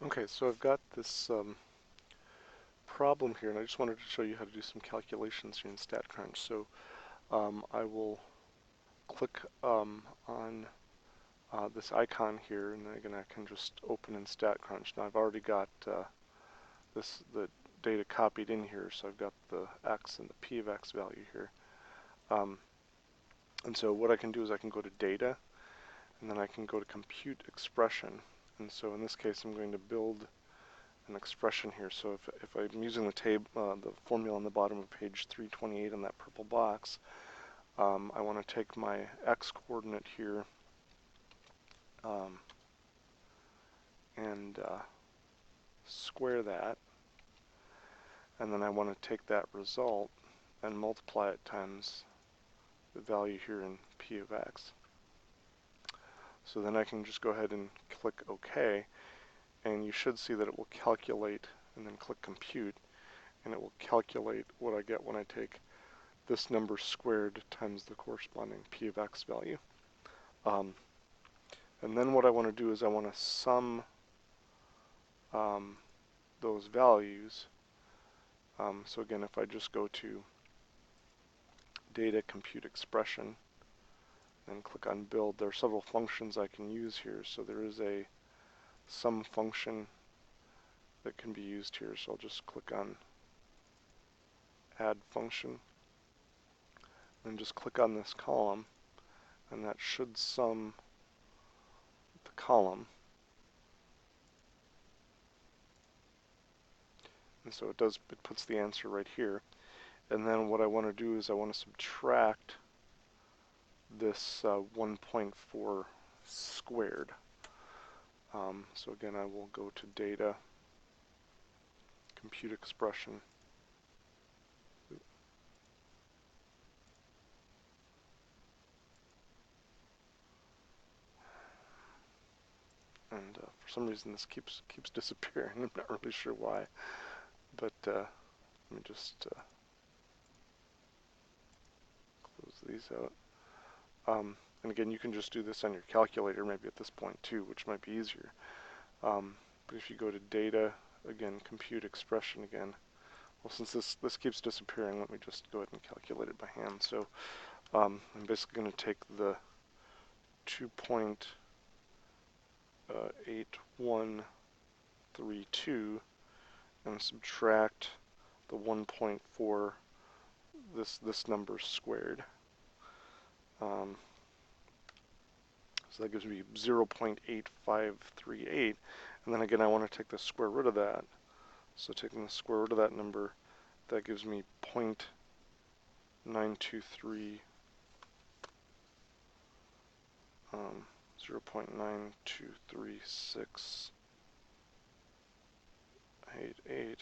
Okay, so I've got this problem here, and I just wanted to show you how to do some calculations here in StatCrunch. So I will click on this icon here, and then again I can just open in StatCrunch. Now I've already got the data copied in here, so I've got the x and the p of x value here. And so what I can do is I can go to Data, and then I can go to Compute Expression. And so in this case I'm going to build an expression here. So if I'm using the formula on the bottom of page 328 on that purple box, I want to take my x coordinate here and square that, and then I want to take that result and multiply it times the value here in p of x. So then I can just go ahead and click OK, and you should see that it will calculate, and then click Compute, and it will calculate what I get when I take this number squared times the corresponding p of x value. And then what I want to do is I want to sum those values. So again, if I just go to Data, Compute Expression, and click on Build, there are several functions I can use here. So there is a sum function that can be used here. So I'll just click on Add Function, and just click on this column, and that should sum the column. And so it puts the answer right here. And then what I want to do is I want to subtract this 1.4 squared. So again, I will go to Data, Compute Expression, and for some reason this keeps disappearing. I'm not really sure why, but let me just close these out. And again, you can just do this on your calculator maybe at this point too, which might be easier. But if you go to Data, again, Compute Expression again, well, since this keeps disappearing, let me just go ahead and calculate it by hand. So I'm basically going to take the 2.8132 and subtract the 1.4, this number squared. So that gives me 0.8538, and then again I want to take the square root of that. So taking the square root of that number, that gives me 0.923 0.92368.